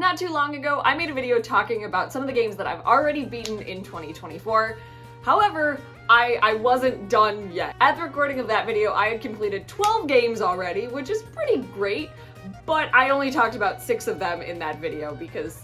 not too long ago, I made a video talking about some of the games that I've already beaten in 2024. However, I wasn't done yet. At the recording of that video, I had completed 12 games already, which is pretty great, but I only talked about 6 of them in that video because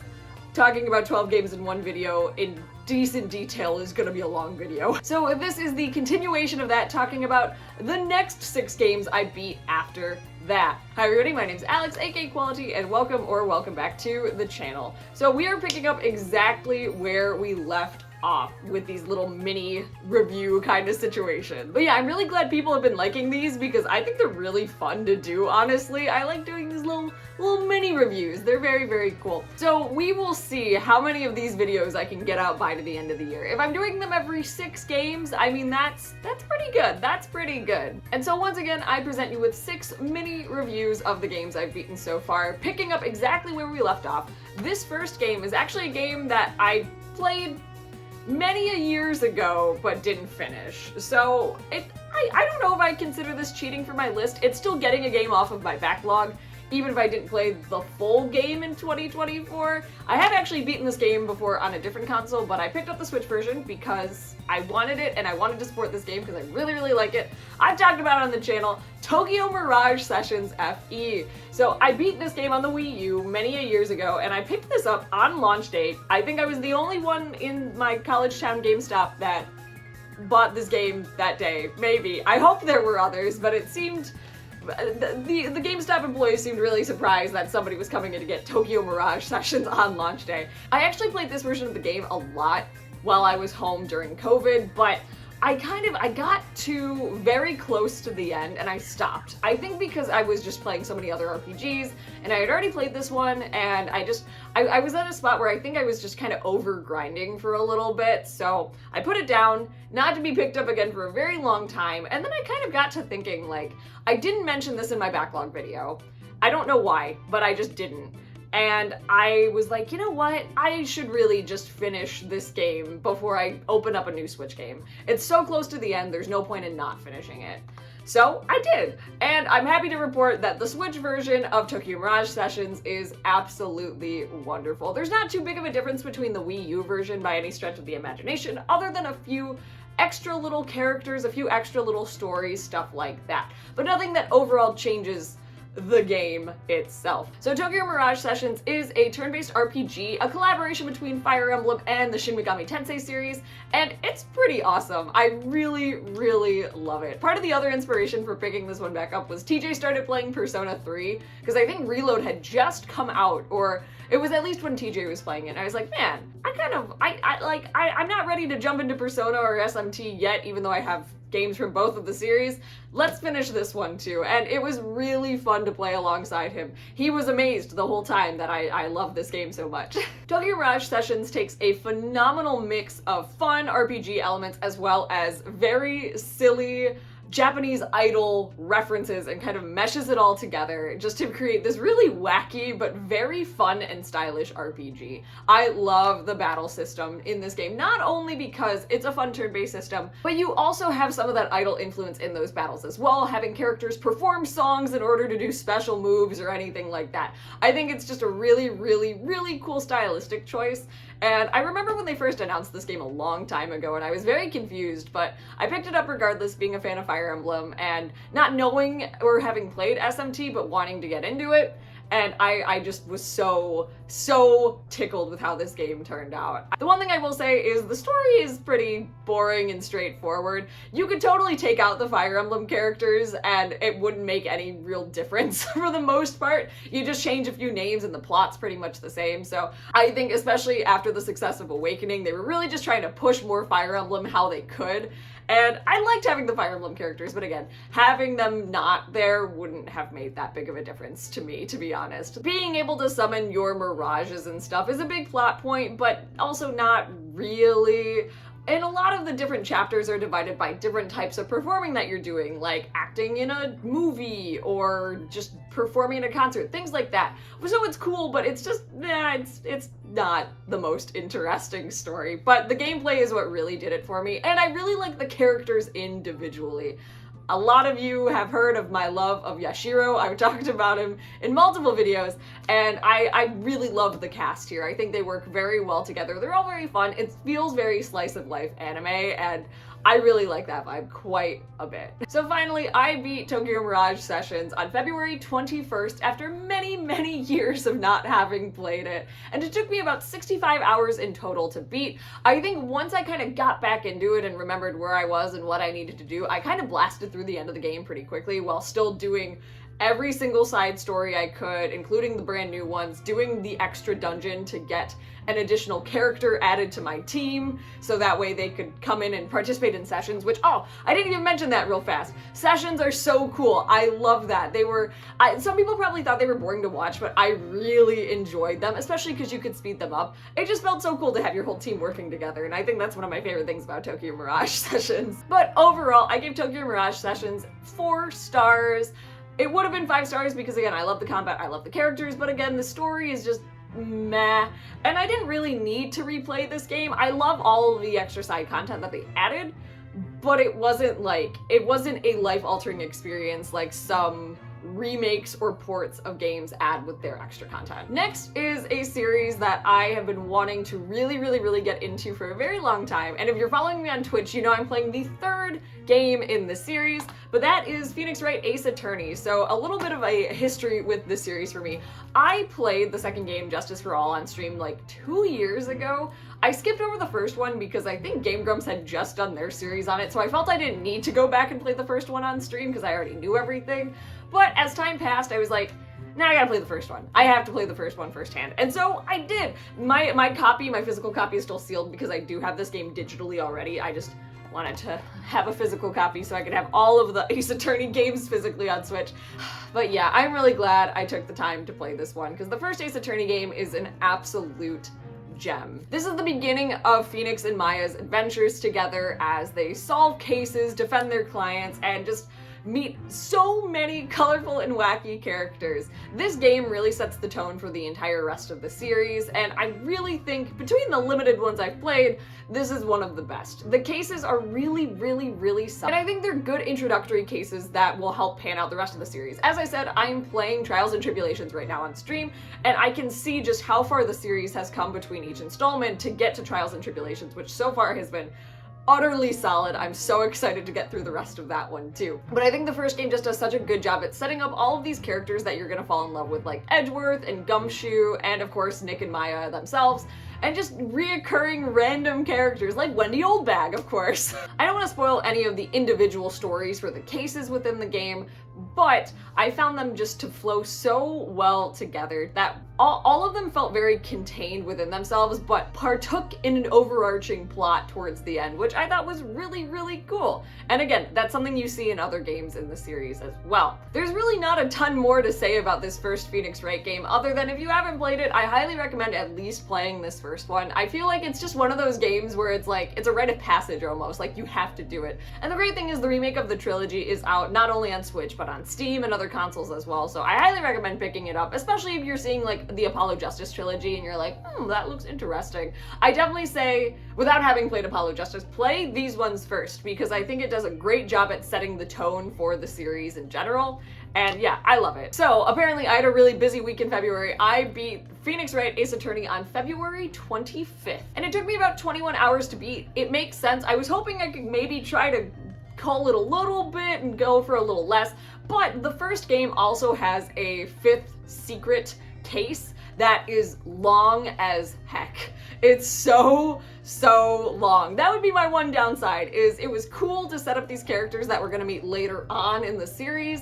talking about 12 games in one video in decent detail is gonna be a long video. So this is the continuation of that, talking about the next 6 games I beat after that. Hi everybody, my name's Alex, aka Quality, and welcome back to the channel. So we are picking up exactly where we left off with these little mini review kind of situation. But yeah, I'm really glad people have been liking these because I think they're really fun to do, honestly. I like doing these little mini reviews. They're very, very cool. So we will see how many of these videos I can get out by to the end of the year. If I'm doing them every 6 games, I mean, that's pretty good. That's pretty good. And so once again, I present you with 6 mini reviews of the games I've beaten so far, picking up exactly where we left off. This first game is actually a game that I played many years ago, but didn't finish. So I don't know if I consider this cheating for my list. It's still getting a game off of my backlog, even if I didn't play the full game in 2024. I have actually beaten this game before on a different console, but I picked up the Switch version because I wanted it and I wanted to support this game because I really, really like it. I've talked about it on the channel, Tokyo Mirage Sessions FE. So I beat this game on the Wii U many years ago, and I picked this up on launch date. I think I was the only one in my college town GameStop that bought this game that day. Maybe. I hope there were others, but it seemed the GameStop employees seemed really surprised that somebody was coming in to get Tokyo Mirage Sessions on launch day. I actually played this version of the game a lot while I was home during COVID, but I got to very close to the end and I stopped. I think because I was just playing so many other RPGs and I had already played this one, and I was at a spot where I think I was just kind of over grinding for a little bit, so I put it down, not to be picked up again for a very long time. And then I kind of got to thinking, like, I didn't mention this in my backlog video. I don't know why, but I just didn't. And I was like, you know what? I should really just finish this game before I open up a new Switch game. It's so close to the end, there's no point in not finishing it. So I did, and I'm happy to report that the Switch version of Tokyo Mirage Sessions is absolutely wonderful. There's not too big of a difference between the Wii U version by any stretch of the imagination, other than a few extra little characters, a few extra little stories, stuff like that. But nothing that overall changes the game itself. So Tokyo Mirage Sessions is a turn-based RPG, a collaboration between Fire Emblem and the Shin Megami Tensei series, and it's pretty awesome. I really, really love it. Part of the other inspiration for picking this one back up was TJ started playing Persona 3, because I think Reload had just come out, or it was at least when TJ was playing it, and I was like, man, I'm not ready to jump into Persona or SMT yet, even though I have games from both of the series. Let's finish this one too. And it was really fun to play alongside him. He was amazed the whole time that I love this game so much. Tokyo Mirage Sessions takes a phenomenal mix of fun RPG elements as well as very silly Japanese idol references and kind of meshes it all together just to create this really wacky but very fun and stylish RPG. I love the battle system in this game, not only because it's a fun turn-based system, but you also have some of that idol influence in those battles as well, having characters perform songs in order to do special moves or anything like that. I think it's just a really, really, really cool stylistic choice. And I remember when they first announced this game a long time ago, and I was very confused, but I picked it up regardless, being a fan of Fire Emblem, and not knowing or having played SMT, but wanting to get into it. And I just was so tickled with how this game turned out. The one thing I will say is the story is pretty boring and straightforward. You could totally take out the Fire Emblem characters and it wouldn't make any real difference for the most part. You just change a few names and the plot's pretty much the same. So I think especially after the success of Awakening, they were really just trying to push more Fire Emblem how they could. And I liked having the Fire Emblem characters, but again, having them not there wouldn't have made that big of a difference to me, to be honest. Being able to summon your mirages and stuff is a big plot point, but also not really. And a lot of the different chapters are divided by different types of performing that you're doing, like acting in a movie or just performing in a concert, things like that. So it's cool, but it's just, it's not the most interesting story. But the gameplay is what really did it for me, and I really like the characters individually. A lot of you have heard of my love of Yashiro. I've talked about him in multiple videos, and I really love the cast here. I think they work very well together. They're all very fun. It feels very slice of life anime, and I really like that vibe quite a bit. So finally, I beat Tokyo Mirage Sessions on February 21st after many, many years of not having played it. And it took me about 65 hours in total to beat. I think once I kind of got back into it and remembered where I was and what I needed to do, I kind of blasted through the end of the game pretty quickly while still doing every single side story I could, including the brand new ones, doing the extra dungeon to get an additional character added to my team, so that way they could come in and participate in sessions, which, oh, I didn't even mention that real fast. Sessions are so cool. I love that. They were, some people probably thought they were boring to watch, but I really enjoyed them, especially because you could speed them up. It just felt so cool to have your whole team working together, and I think that's one of my favorite things about Tokyo Mirage Sessions. But overall, I gave Tokyo Mirage Sessions 4 stars. It would have been 5 stars because, again, I love the combat, I love the characters, but again, the story is just meh. And I didn't really need to replay this game. I love all of the extra side content that they added, but it wasn't a life-altering experience like some remakes or ports of games add with their extra content. Next is a series that I have been wanting to really get into for a very long time, and if you're following me on Twitch, you know I'm playing the 3rd game in the series, but that is Phoenix Wright Ace Attorney. So a little bit of a history with this series for me. I played the 2nd game, Justice for All, on stream like 2 years ago. I skipped over the 1st one because I think Game Grumps had just done their series on it, so I felt I didn't need to go back and play the 1st one on stream because I already knew everything. But as time passed, I was like, now I gotta play the 1st one. I have to play the 1st one firsthand. And so I did. My physical copy is still sealed because I do have this game digitally already. I just wanted to have a physical copy so I could have all of the Ace Attorney games physically on Switch. But yeah, I'm really glad I took the time to play this one because the first Ace Attorney game is an absolute gem. This is the beginning of Phoenix and Maya's adventures together as they solve cases, defend their clients, and just meet so many colorful and wacky characters. This game really sets the tone for the entire rest of the series, and I really think, between the limited ones I've played, this is one of the best. The cases are really solid, and I think they're good introductory cases that will help pan out the rest of the series. As I said, I'm playing Trials and Tribulations right now on stream, and I can see just how far the series has come between each installment to get to Trials and Tribulations, which so far has been utterly solid. I'm so excited to get through the rest of that one too. But I think the first game just does such a good job at setting up all of these characters that you're gonna fall in love with, like Edgeworth and Gumshoe, and of course Nick and Maya themselves, and just reoccurring random characters like Wendy Oldbag, of course. I don't want to spoil any of the individual stories for the cases within the game, but I found them just to flow so well together that all of them felt very contained within themselves, but partook in an overarching plot towards the end, which I thought was really cool. And again, that's something you see in other games in the series as well. There's really not a ton more to say about this first Phoenix Wright game, other than if you haven't played it, I highly recommend at least playing this first one. I feel like it's just one of those games where it's like, it's a rite of passage almost, like you have to do it. And the great thing is the remake of the trilogy is out not only on Switch, but on Steam and other consoles as well, so I highly recommend picking it up, especially if you're seeing like the Apollo Justice trilogy and you're like, that looks interesting. I definitely say, without having played Apollo Justice, play these ones first, because I think it does a great job at setting the tone for the series in general, and yeah, I love it. So apparently I had a really busy week in February. I beat Phoenix Wright Ace Attorney on February 25th, and it took me about 21 hours to beat. It makes sense. I was hoping I could maybe try to call it a little bit and go for a little less, but the first game also has a 5th secret case that is long as heck. It's so long. That would be my one downside, is it was cool to set up these characters that we're gonna meet later on in the series,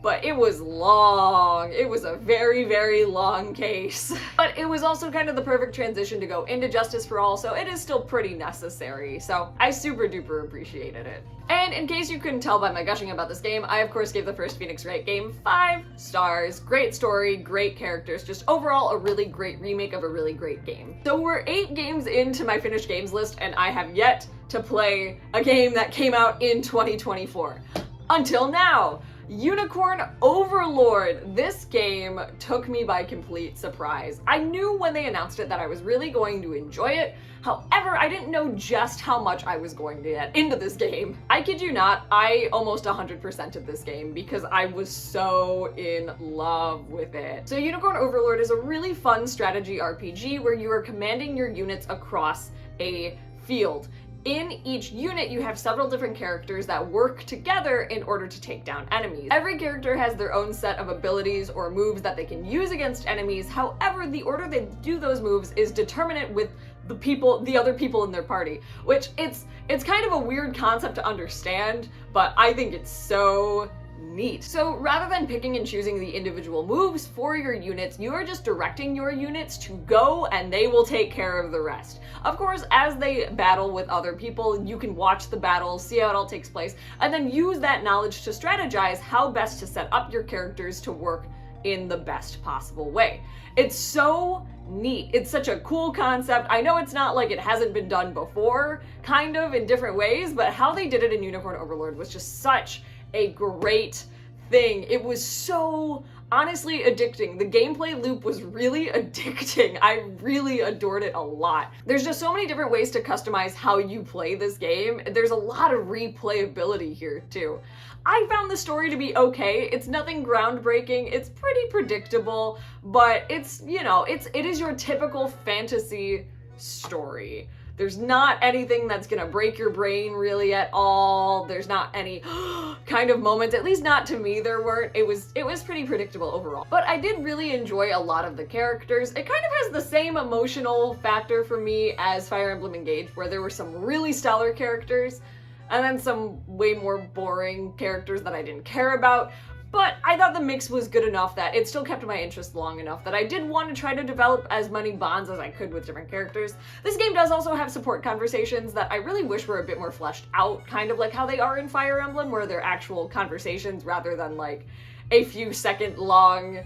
but it was long. It was a very long case. But it was also kind of the perfect transition to go into Justice for All, so it is still pretty necessary. So I super duper appreciated it. And in case you couldn't tell by my gushing about this game, I of course gave the first Phoenix Wright game 5 stars. Great story, great characters, just overall a really great remake of a really great game. So we're 8 games into my finished games list, and I have yet to play a game that came out in 2024. Until now. Unicorn Overlord. This game took me by complete surprise. I knew when they announced it that I was really going to enjoy it. However, I didn't know just how much I was going to get into this game. I kid you not, I almost 100%ed this game because I was so in love with it. So Unicorn Overlord is a really fun strategy RPG where you are commanding your units across a field. In each unit, you have several different characters that work together in order to take down enemies. Every character has their own set of abilities or moves that they can use against enemies. However, the order they do those moves is determinate with the other people in their party, which it's kind of a weird concept to understand, but I think it's so neat. So rather than picking and choosing the individual moves for your units, you are just directing your units to go and they will take care of the rest. Of course, as they battle with other people, you can watch the battle, see how it all takes place, and then use that knowledge to strategize how best to set up your characters to work in the best possible way. It's so neat. It's such a cool concept. I know it's not like it hasn't been done before, kind of in different ways, but how they did it in Unicorn Overlord was just such a great thing. It was so honestly addicting. The gameplay loop was really addicting. I really adored it a lot. There's just so many different ways to customize how you play this game. There's a lot of replayability here too. I found the story to be okay. It's nothing groundbreaking. It's pretty predictable, but it's, you know, it is your typical fantasy story. There's not anything that's gonna break your brain really at all. There's not any kind of moments, at least not to me there weren't. It was pretty predictable overall. But I did really enjoy a lot of the characters. It kind of has the same emotional factor for me as Fire Emblem Engage, where there were some really stellar characters and then some way more boring characters that I didn't care about. But I thought the mix was good enough that it still kept my interest long enough that I did want to try to develop as many bonds as I could with different characters. This game does also have support conversations that I really wish were a bit more fleshed out, kind of like how they are in Fire Emblem, where they're actual conversations rather than like a few second long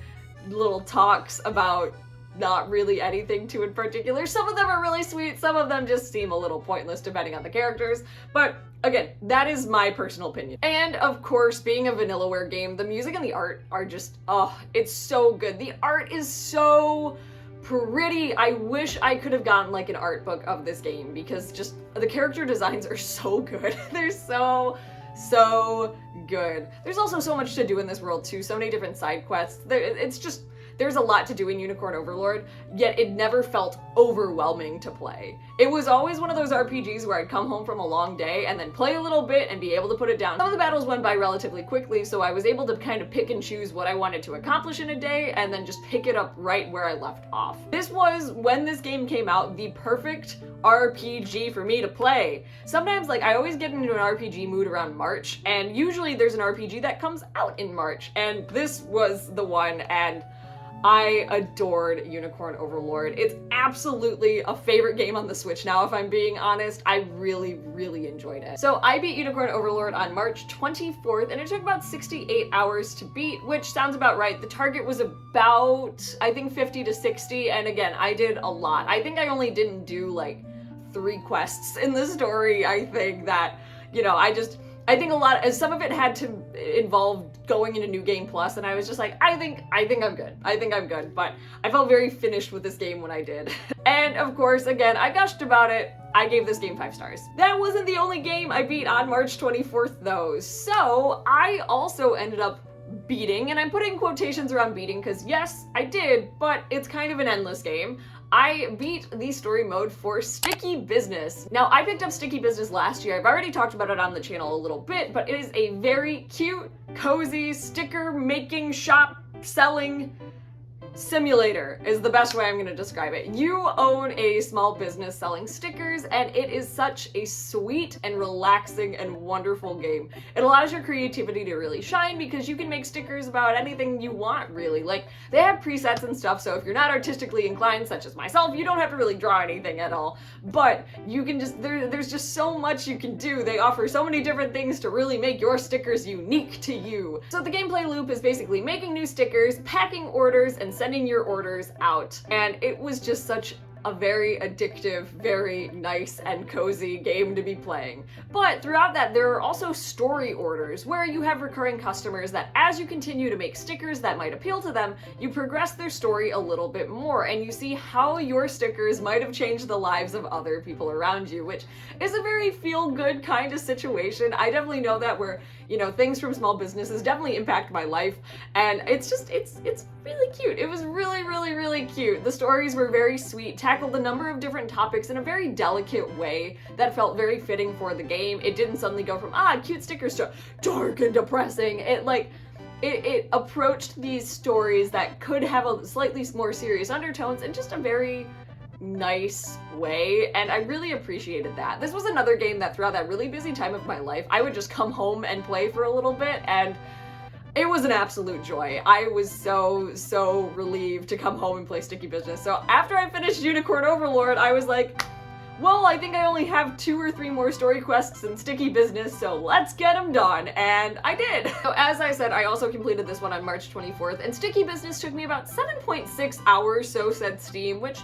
little talks about not really anything too in particular. Some of them are really sweet, some of them just seem a little pointless depending on the characters, but again, that is my personal opinion. And of course, being a Vanillaware game, the music and the art are just, oh, it's so good. The art is so pretty. I wish I could have gotten like an art book of this game because just the character designs are so good. They're so good. There's also so much to do in this world too, so many different side quests. There's a lot to do in Unicorn Overlord, yet it never felt overwhelming to play. It was always one of those RPGs where I'd come home from a long day and then play a little bit and be able to put it down. Some of the battles went by relatively quickly, so I was able to kind of pick and choose what I wanted to accomplish in a day and then just pick it up right where I left off. This was, when this game came out, the perfect RPG for me to play. Sometimes, like, I always get into an RPG mood around March, and usually there's an RPG that comes out in March, and this was the one, and I adored Unicorn Overlord. It's absolutely a favorite game on the Switch now, if I'm being honest. I really, really enjoyed it. So I beat Unicorn Overlord on March 24th, and it took about 68 hours to beat, which sounds about right. The target was about, I think, 50 to 60, and again, I did a lot. I think I only didn't do like 3 quests in the story. I think that, you know, I think a lot, as some of it had to involve going into New Game Plus, and I was just like, I think I'm good. I think I'm good, but I felt very finished with this game when I did. And of course, again, I gushed about it. I gave this game 5 stars. That wasn't the only game I beat on March 24th though. So I also ended up beating, and I'm putting quotations around beating because yes, I did, but it's kind of an endless game. I beat the story mode for Sticky Business. Now, I picked up Sticky Business last year. I've already talked about it on the channel a little bit, but it is a very cute, cozy sticker making, shop selling simulator is the best way I'm going to describe it. You own a small business selling stickers, and it is such a sweet and relaxing and wonderful game. It allows your creativity to really shine because you can make stickers about anything you want, really. Like, they have presets and stuff, so if you're not artistically inclined, such as myself, you don't have to really draw anything at all. But you can just, there's just so much you can do. They offer so many different things to really make your stickers unique to you. So the gameplay loop is basically making new stickers, packing orders, and sending your orders out. And it was just such a very addictive, very nice and cozy game to be playing. But throughout that, there are also story orders where you have recurring customers that as you continue to make stickers that might appeal to them, you progress their story a little bit more and you see how your stickers might have changed the lives of other people around you, which is a very feel-good kind of situation. I definitely know that where, you know, things from small businesses definitely impact my life, and it's really cute. It was really, really, really cute. The stories were very sweet, tackled a number of different topics in a very delicate way that felt very fitting for the game. It didn't suddenly go from, cute stickers to dark and depressing. It approached these stories that could have a slightly more serious undertones in just a very nice way, and I really appreciated that. This was another game that throughout that really busy time of my life, I would just come home and play for a little bit, and it was an absolute joy. I was so relieved to come home and play Sticky Business. So after I finished Unicorn Overlord, I was like, well, I think I only have 2 or 3 more story quests in Sticky Business, so let's get them done, and I did. So as I said, I also completed this one on March 24th, and Sticky Business took me about 7.6 hours, so said Steam, which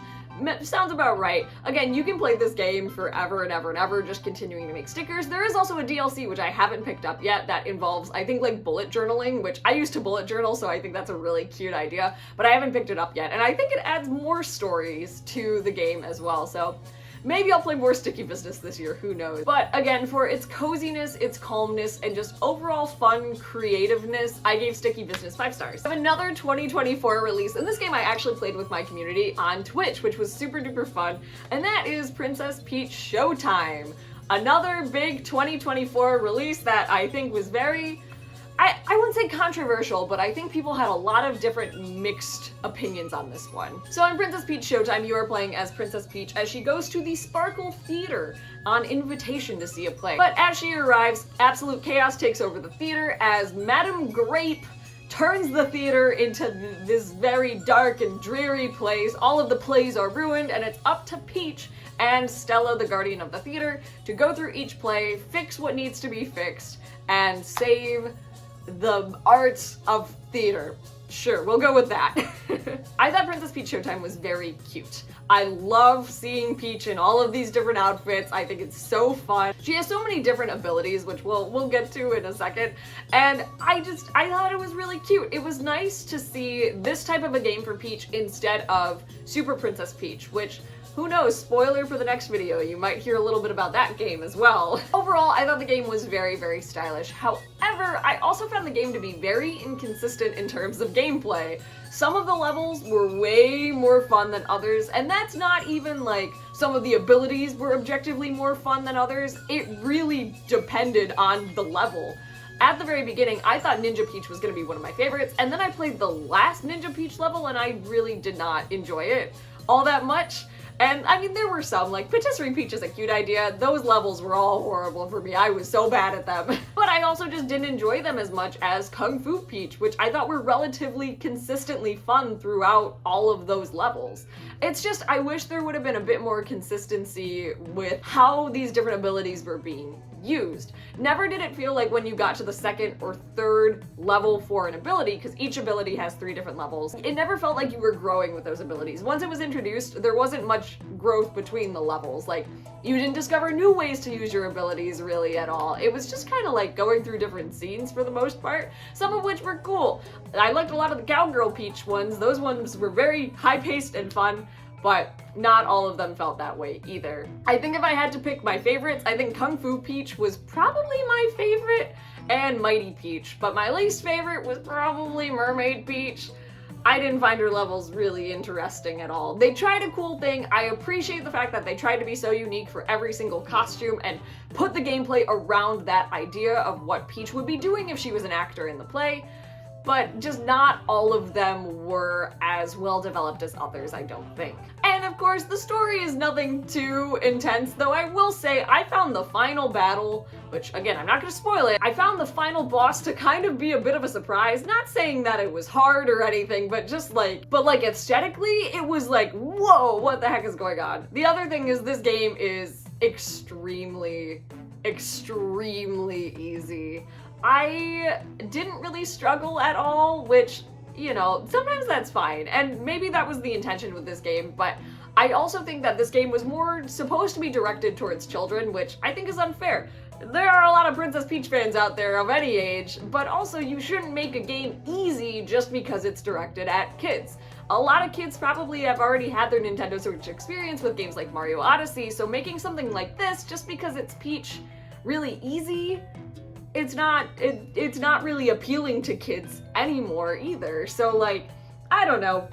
sounds about right. Again, you can play this game forever and ever and ever, just continuing to make stickers. There is also a DLC, which I haven't picked up yet, that involves, I think, like bullet journaling, which I used to bullet journal, so I think that's a really cute idea, but I haven't picked it up yet, and I think it adds more stories to the game as well, so maybe I'll play more Sticky Business this year, who knows. But again, for its coziness, its calmness, and just overall fun creativeness, I gave Sticky Business 5 stars. I have another 2024 release, and this game I actually played with my community on Twitch, which was super duper fun, and that is Princess Peach Showtime. Another big 2024 release that I think was very, I wouldn't say controversial, but I think people had a lot of different mixed opinions on this one. So in Princess Peach Showtime, you are playing as Princess Peach as she goes to the Sparkle Theater on invitation to see a play. But as she arrives, absolute chaos takes over the theater as Madame Grape turns the theater into this very dark and dreary place. All of the plays are ruined, and it's up to Peach and Stella, the guardian of the theater, to go through each play, fix what needs to be fixed, and save the arts of theater. Sure, we'll go with that. I thought Princess Peach Showtime was very cute. I love seeing Peach in all of these different outfits. I think it's so fun. She has so many different abilities, which we'll get to in a second, and I thought it was really cute. It was nice to see this type of a game for Peach instead of Super Princess Peach, which, who knows, spoiler for the next video, you might hear a little bit about that game as well. Overall, I thought the game was very, very stylish. However, I also found the game to be very inconsistent in terms of gameplay. Some of the levels were way more fun than others, and that's not even like some of the abilities were objectively more fun than others. It really depended on the level. At the very beginning, I thought Ninja Peach was going to be one of my favorites, and then I played the last Ninja Peach level, and I really did not enjoy it all that much. And I mean, there were some, like Patisserie Peach is a cute idea. Those levels were all horrible for me. I was so bad at them. But I also just didn't enjoy them as much as Kung Fu Peach, which I thought were relatively consistently fun throughout all of those levels. It's just, I wish there would have been a bit more consistency with how these different abilities were being used. Never did it feel like when you got to the 2nd or 3rd level for an ability, because each ability has 3 different levels, it never felt like you were growing with those abilities. Once it was introduced, there wasn't much growth between the levels. Like, you didn't discover new ways to use your abilities really at all. It was just kind of like going through different scenes for the most part, some of which were cool. I liked a lot of the Cowgirl Peach ones. Those ones were very high-paced and fun, but not all of them felt that way either. I think if I had to pick my favorites, I think Kung Fu Peach was probably my favorite, and Mighty Peach, but my least favorite was probably Mermaid Peach. I didn't find her levels really interesting at all. They tried a cool thing. I appreciate the fact that they tried to be so unique for every single costume and put the gameplay around that idea of what Peach would be doing if she was an actor in the play, but just not all of them were as well developed as others, I don't think. And of course, the story is nothing too intense, though I will say I found the final battle, which again, I'm not gonna spoil it, I found the final boss to kind of be a bit of a surprise. Not saying that it was hard or anything, but just like, aesthetically, it was like, whoa, what the heck is going on? The other thing is this game is extremely easy. I didn't really struggle at all, which you know, sometimes that's fine. And maybe that was the intention with this game, but I also think that this game was more supposed to be directed towards children, which I think is unfair. There are a lot of Princess Peach fans out there of any age, but also you shouldn't make a game easy just because it's directed at kids. A lot of kids probably have already had their Nintendo Switch experience with games like Mario Odyssey, so making something like this just because it's Peach really easy, it's not really appealing to kids anymore either. So like, I don't know.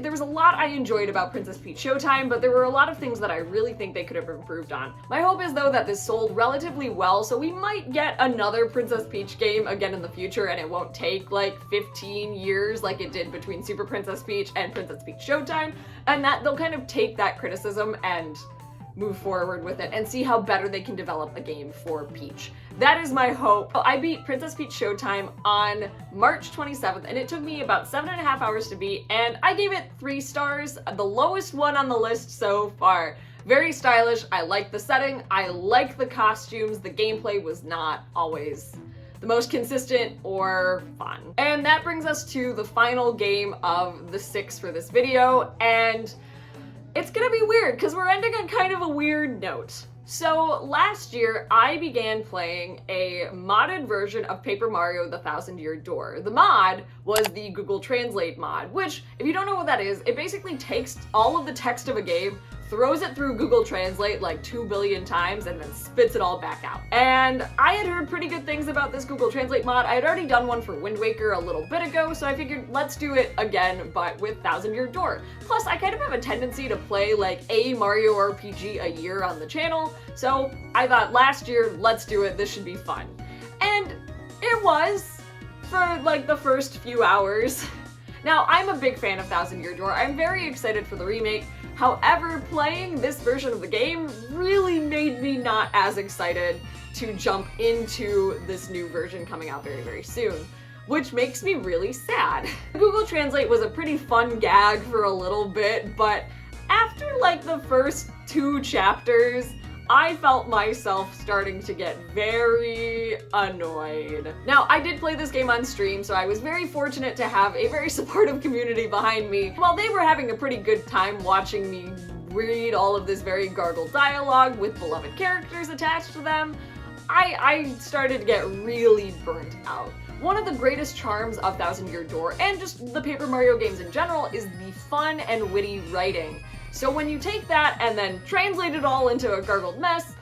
There was a lot I enjoyed about Princess Peach Showtime, but there were a lot of things that I really think they could have improved on. My hope is though that this sold relatively well, so we might get another Princess Peach game again in the future, and it won't take like 15 years like it did between Super Princess Peach and Princess Peach Showtime, and that they'll kind of take that criticism and move forward with it and see how better they can develop a game for Peach. That is my hope. I beat Princess Peach Showtime on March 27th, and it took me about 7.5 hours to beat, and I gave it 3 stars, the lowest one on the list so far. Very stylish, I like the setting, I like the costumes, the gameplay was not always the most consistent or fun. And that brings us to the final game of the 6 for this video, and it's gonna be weird because we're ending on kind of a weird note. So last year, I began playing a modded version of Paper Mario: The Thousand-Year Door. The mod was the Google Translate mod, which, if you don't know what that is, it basically takes all of the text of a game, throws it through Google Translate like 2 billion times, and then spits it all back out. And I had heard pretty good things about this Google Translate mod. I had already done one for Wind Waker a little bit ago, so I figured let's do it again, but with Thousand-Year Door. Plus, I kind of have a tendency to play like a Mario RPG a year on the channel, so I thought last year, let's do it, this should be fun. And it was, for like the first few hours. Now, I'm a big fan of Thousand-Year Door. I'm very excited for the remake. However, playing this version of the game really made me not as excited to jump into this new version coming out very, very soon, which makes me really sad. Google Translate was a pretty fun gag for a little bit, but after like the first 2 chapters, I felt myself starting to get very annoyed. Now, I did play this game on stream, so I was very fortunate to have a very supportive community behind me. While they were having a pretty good time watching me read all of this very gargled dialogue with beloved characters attached to them, I started to get really burnt out. One of the greatest charms of Thousand-Year Door, and just the Paper Mario games in general, is the fun and witty writing. So when you take that and then translate it all into a gargled mess,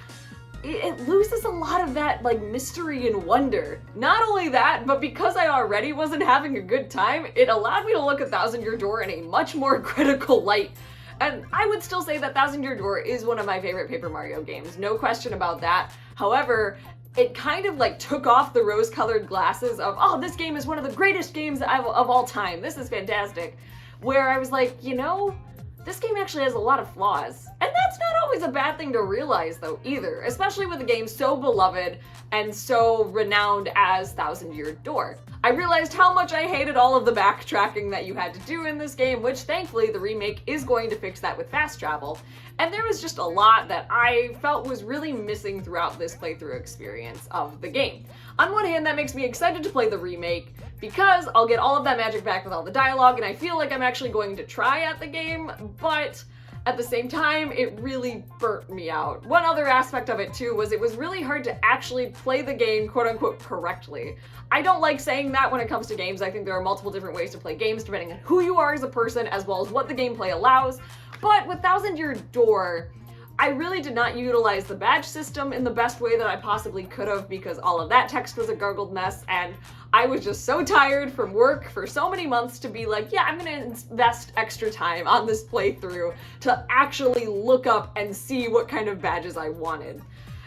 it loses a lot of that like mystery and wonder. Not only that, but because I already wasn't having a good time, it allowed me to look at Thousand-Year Door in a much more critical light. And I would still say that Thousand-Year Door is one of my favorite Paper Mario games, no question about that. However, it kind of like took off the rose-colored glasses of, oh, this game is one of the greatest games of all time, this is fantastic. Where I was like, you know, this game actually has a lot of flaws. And that's not always a bad thing to realize though either, especially with a game so beloved and so renowned as Thousand-Year Door. I realized how much I hated all of the backtracking that you had to do in this game, which thankfully the remake is going to fix that with fast travel. And there was just a lot that I felt was really missing throughout this playthrough experience of the game. On one hand, that makes me excited to play the remake because I'll get all of that magic back with all the dialogue, and I feel like I'm actually going to try at the game, but at the same time, it really burnt me out. One other aspect of it too was it was really hard to actually play the game quote-unquote correctly. I don't like saying that when it comes to games. I think there are multiple different ways to play games depending on who you are as a person as well as what the gameplay allows. But with Thousand-Year Door, I really did not utilize the badge system in the best way that I possibly could have because all of that text was a gargled mess, and I was just so tired from work for so many months to be like, yeah, I'm gonna invest extra time on this playthrough to actually look up and see what kind of badges I wanted.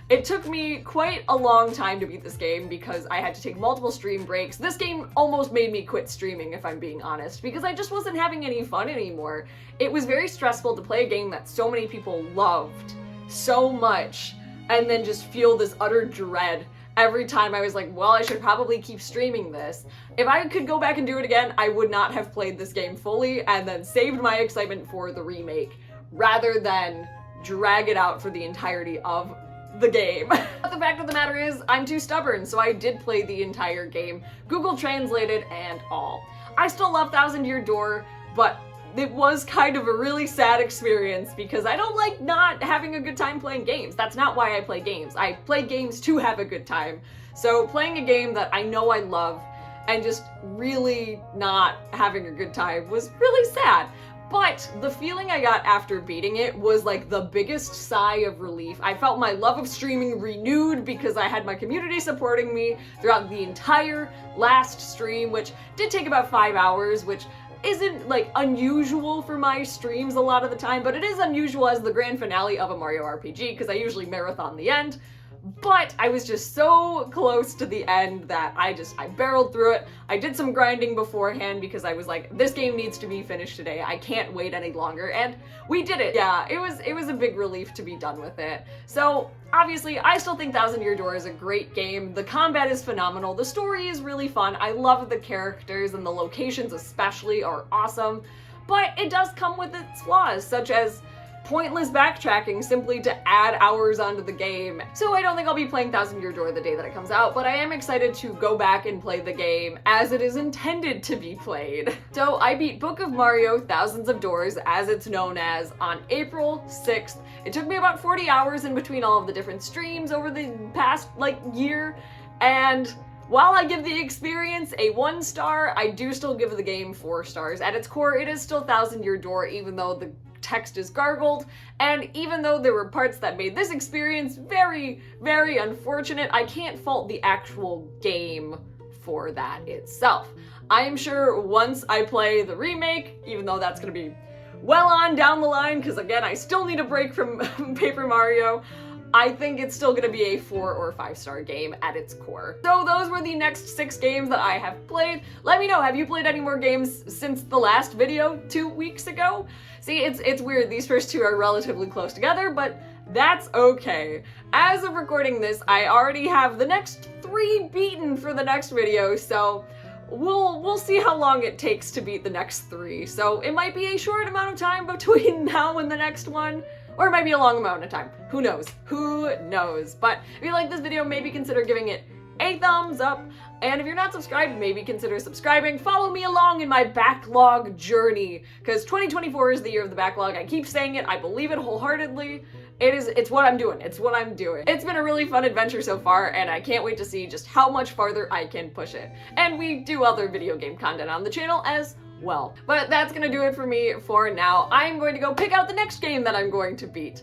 It took me quite a long time to beat this game because I had to take multiple stream breaks. This game almost made me quit streaming, if I'm being honest, because I just wasn't having any fun anymore. It was very stressful to play a game that so many people loved so much and then just feel this utter dread every time I was like, well, I should probably keep streaming this. If I could go back and do it again, I would not have played this game fully and then saved my excitement for the remake rather than drag it out for the entirety of the game. But the fact of the matter is, I'm too stubborn, so I did play the entire game, Google translated and all. I still love Thousand Year Door, but it was kind of a really sad experience because I don't like not having a good time playing games. That's not why I play games. I play games to have a good time. So playing a game that I know I love and just really not having a good time was really sad. But the feeling I got after beating it was like the biggest sigh of relief. I felt my love of streaming renewed because I had my community supporting me throughout the entire last stream, which did take about 5 hours, which isn't like unusual for my streams a lot of the time, but it is unusual as the grand finale of a Mario RPG because I usually marathon the end. But I was just so close to the end that I barreled through it. I did some grinding beforehand because I was like, this game needs to be finished today. I can't wait any longer, and we did it. Yeah, it was a big relief to be done with it. So obviously, I still think Thousand Year Door is a great game. The combat is phenomenal. The story is really fun. I love the characters, and the locations especially are awesome. But it does come with its flaws, such as pointless backtracking simply to add hours onto the game. So I don't think I'll be playing Thousand Year Door the day that it comes out, but I am excited to go back and play the game as it is intended to be played. So I beat Book of Mario Thousands of Doors, as it's known as, on April 6th. It took me about 40 hours in between all of the different streams over the past, year, and while I give the experience a 1 star, I do still give the game 4 stars. At its core, it is still Thousand Year Door, even though the text is gargled, and even though there were parts that made this experience very, very unfortunate, I can't fault the actual game for that itself. I am sure once I play the remake, even though that's gonna be well on down the line, because again, I still need a break from Paper Mario, I think it's still gonna be a 4 or 5 star game at its core. So those were the next 6 games that I have played. Let me know, have you played any more games since the last video 2 weeks ago? See, it's weird, these first 2 are relatively close together, but that's okay. As of recording this, I already have the next 3 beaten for the next video, so we'll see how long it takes to beat the next 3. So it might be a short amount of time between now and the next one, or it might be a long amount of time. Who knows? Who knows? But if you like this video, maybe consider giving it a thumbs up. And if you're not subscribed, maybe consider subscribing. Follow me along in my backlog journey, because 2024 is the year of the backlog. I keep saying it. I believe it wholeheartedly. It's what I'm doing. It's what I'm doing. It's been a really fun adventure so far, and I can't wait to see just how much farther I can push it. And we do other video game content on the channel as well. But that's gonna do it for me for now. I'm going to go pick out the next game that I'm going to beat.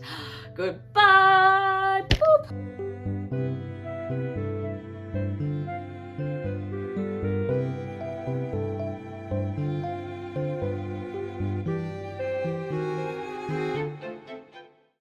Goodbye! Boop!